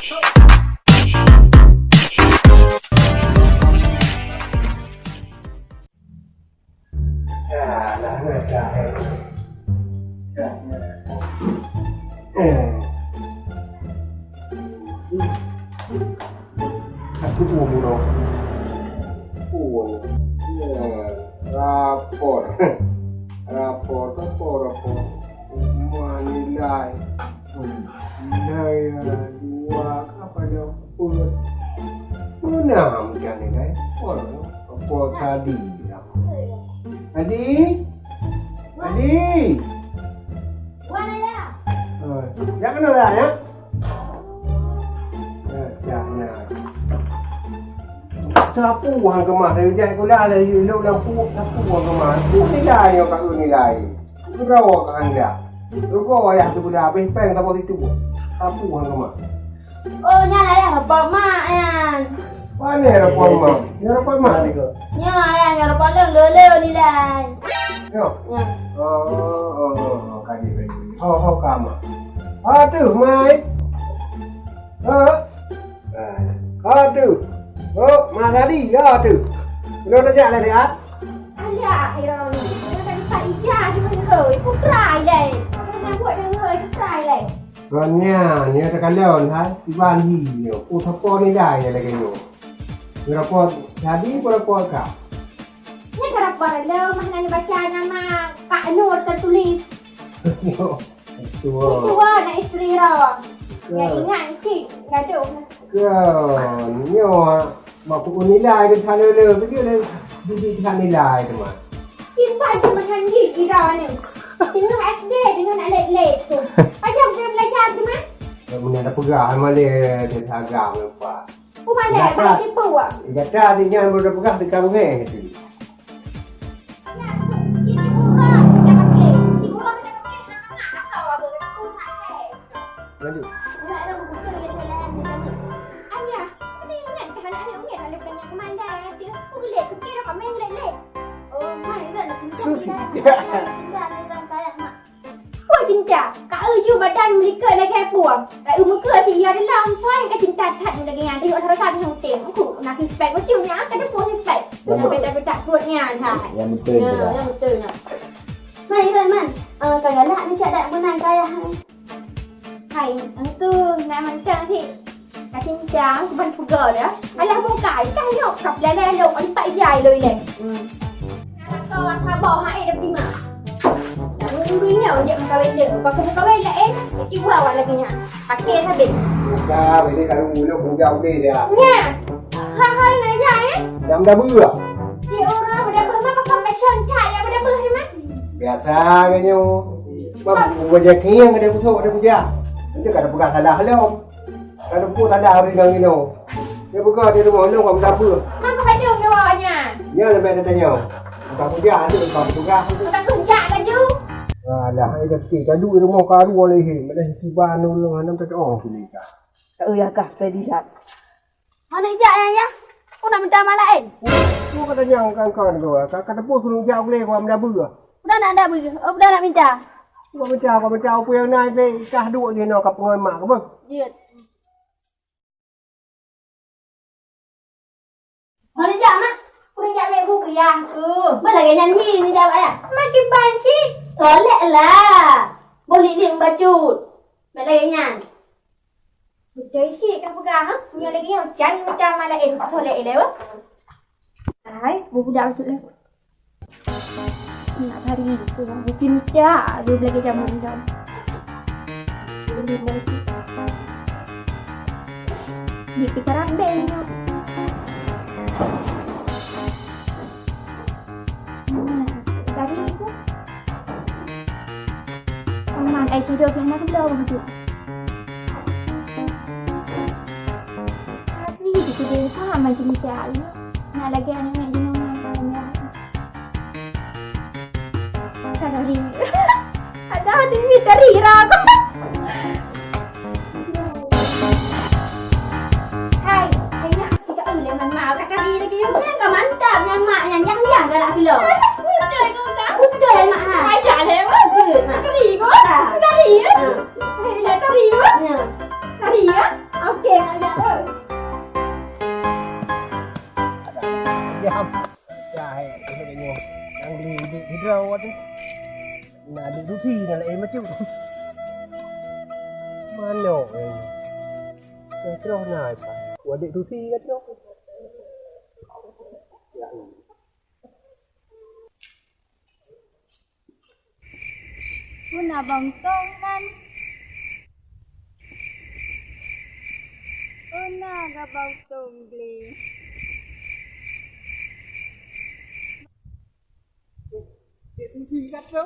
Aku tuh murah. Rapor. Menilai dua kepada pun mana macam ni kan? Apa tadi? Adi. Mana ya? Jangan lah ya. Jangan. Sapu hang kemah dari jai kula ada lu lampu sapu hang kemah. Tu nilai yang kat nilai. Berapa kat anda? Rugo ayah tu budak habis peng tak boleh tu. Sapu hang kemah. Oh, nyala ya rapor mak yan. Mana rapor mak? Ya rapor mak ni ke? Ya, ya rapor le nilai. Yo. Ya. Oh, kadi. Ho kama. Tu mai. Tu. Oh, mak tadi ya tu. Belum dah jalan dia. Ayah, hero ni. Kita tak ijah dia hơi, pun try leh. Nak buat dia hơi, pun try leh. Ronnya, ni ada kalian ha, di Bali ni. Sapo ni dah ya lagi ni. Berapa tadi berapa kak? Ni rapor le, mana ni baca nama Kak Nur tertulis. Itu. Itu nak isteri rawang. Ya ingat sih, gaduh. Kau ni bapak nilai ke sana le, begitu le. Di sana nilai tu mah. Simpan tu macam ni kira ni. Tengok SD dengan nak let tu. Pajak dia belajar tu mah. Mana ada pegang mana dia agam lupa. Rumah dia pada tipu ah. Kata dia jangan boleh pegang dekat bunga tu. Ini murah kita pakai. Ini murah kita pakai. Nak tahu apa kita pakai. Lanjut. Nak ada buku dia jalan ni. Ayah, ni ingat kan ada ingat kalau kena kemana dia. Aku let tu kira kau main let. Oh, mai dah nak Susi. Puan cinta, Kak Uju badan mereka lagi puan. Kak muka si dia dalam puan ke cinta kat lagi yang tengok rasa di hotel. Aku nak spek betul nya kan ada puan spek. Aku betul-betul puannya kan. Yang betul tu. Yang betul nya. Mai man. Kau galak ni cak dak menang saya. Hai, tu nak macam si. Kak cinta bukan pega dah. Alah buka kan yok kap lain lok on tak jai loi le. Kau khabar hai dah terima. Dulunya dia kawin dia. Kau kawin lain, iki pula awak lagi nya. Pakai habis. Buka ini kalau mula jauh dia. Nya. Ha nak jai Jam dah ber. Dia orang pada ber apa compassion kat ya pada ber ni mah. Biasa kan Bapak kerja yang ada busuk ada kerja. Dia kata pegang salah belum. Kalau pun salah hari ni dia pegang di rumah lu kau berapa? Mana kadung dia bawanya? Ya lebih tanya. Bukan kerja ada kau pegang. Tak kerja laju. Alah, ada kita duduk di rumah karu oleh him. Ada tiba nulung anam tak oh pilih kah. Ya kah tadi dah. Mana ijak ya? Aku nak minta malain. Kau kata jangan kan kau. Kata pun suruh jauh boleh kau dah ber. Udah nak ada ber. Udah nak minta. Kau baca apa yang naik ni kah duduk je nak kapung mak ke? Dia. Mana ijak mak? Aku nak ijak baik buku ya. Mana lagi nyanyi ni jawab ya? Makin banci. Tolak lah. Boleh dia membacut. Mana lagi nyanyi? Betul sih kau pegang ha? Punya lagi yang jangan macam malain tak soleh elok. Hai, budak betul lah. Nak hari tu orang cinta dia lagi jamu jam. Boleh lagi. Di pikiran beng. Tadi tu. Aman, sudah kena ke belum tu. Itu dia faham macam ni saya. Nak lagi anak-anak jenis mana. Tadi. Ada hati ni dari rak. Hai, ayah kita boleh mamak kat kari lagi. Jangan mantap yang mak yang galak kilo. Betul ke tak? Betul ya mak ha. Ajak lewat. Kari ko. Kari ya. Kari ko. Kari ya. Okey, nak tu. Diam. Jahit ni yang di rawat ni. Nak duduk thi nak lại macam tu. Mana ni? Saya terus naik pak. Adik tu thi kat tu. Ya. Guna bang tong kan. Guna ga bang tong beli. Adik tu thi kat tu.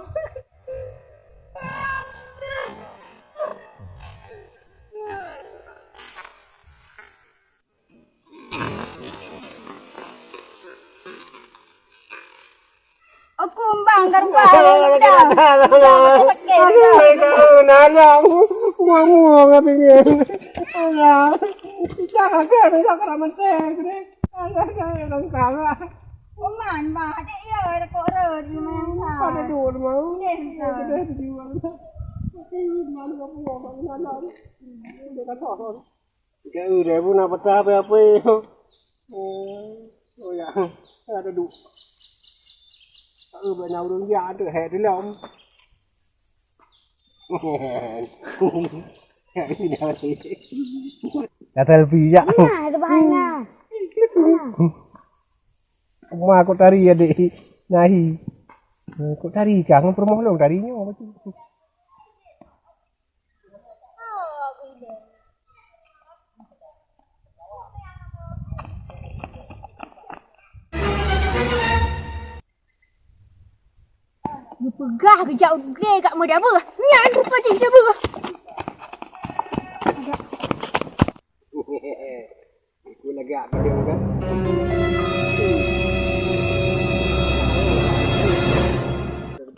Aku umbang garba. Kau nanang, mua katanya. Alah, kita kan nak ramen teh, alah kan kagak. Oman ba, dek ya dak ora di mana. Pada dua mau. Dek. Dah dijual. Mesti mana kau mua kan nanang. Dia kata orang. Kau dah pun nak petah apa? Oh ya, ada dua. Bên nào đường ra được hè thế nào là selfie ya Nah, itu bahaya. ma ko tari ya deh nahi ko tari kang promo lo tarinya apa sih Pegah ke jauh gede kat muda apa? Nyak tu pasti dia apa? Aku lagi apa dia kan?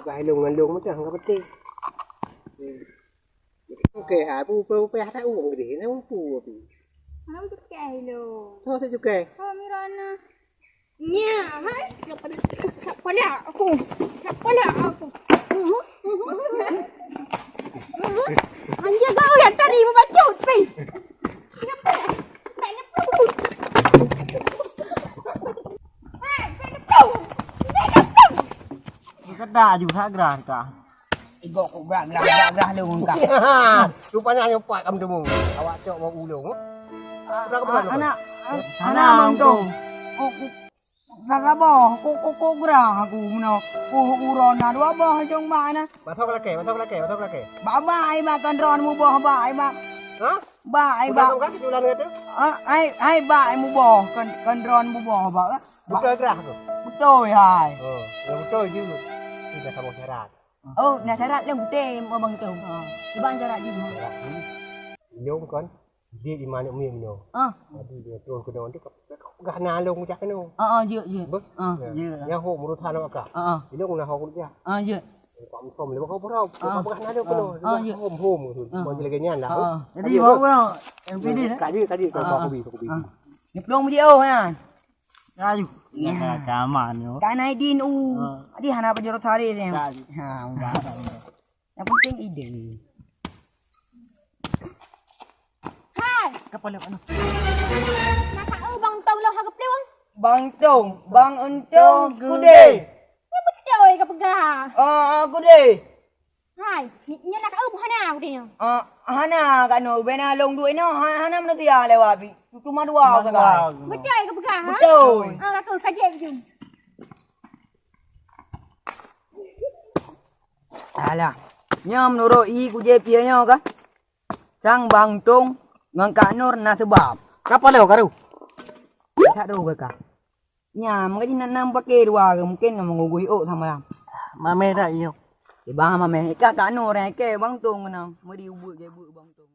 Vài lùng macam apa penting. Oke, pu tak uang gede, nak pu apa? Mana tu kai lo? Thôi saya juga. Oh Mirana. Nyak, hai. Tak pada aku. Tak pada aku. Anjir kau yang tadi membacut, pi. Kenapa? Tak nampak. Hai, kenapa? Kada juga gerah ka. Igok ko gerah lu ka. Rupanya nyopak kamu demo. Awak cok mau ulung. Anak mangkong. Kagabo, ko gerah aku meno. Urona dua boh jong mana. Batok laki. Baba ai ma kan ron mu boh ba ai ma. Hah? Ba ai Udah ba. kan jualan itu? Ai ba ai mu boh kan ron mu boh ba. Betul gerah tu. Betul hai. Oh, yang betul juga. Tidak kamu syarat. Oh, nak syarat le mute mo bang tu. Bang syarat juga. Nyom kan. Dia di mana umumnya? Jadi dia terus ke dalam tu gah nalung macam tu. Je. Je. Yang hok mulut hanam akak. Dia guna hok dia. Je. Pak musom le kau berau. Kau gah nalung tu. Hom tu. Mau jadi ganyan dah. Jadi bawa yang pilih tadi kau kopi. Ni pelong mu dia ha. Raju. Ya kaman yo. Kan Aidin Adi hana pa jorot hari ni. Ha, enggak. Yang penting ide. Hai. Kapal ano? Nak bang tong lo harap lewang. Bang Untong, kude. Ni betul ke pegah. Kude. Hai, nya nak hana aku dia. Hana kano bena long duit no. Hana mana dia lewapi. Cuma dua saja. Betul ke pegah? Betul. Aku kaji tu. Alah. Nyam nuro I kuje pianya ka. Sang Bang Tung ngangkat nur na sebab. Kapal lewat karu. Tak tahu ke kak. Nyam kan nak pakai dua ke mungkin nak mengugui sama lah. Mame dah iyo. Di bawah mame. Kak nur ke Bang Tung nang. Mari ubut ke Bang Tung.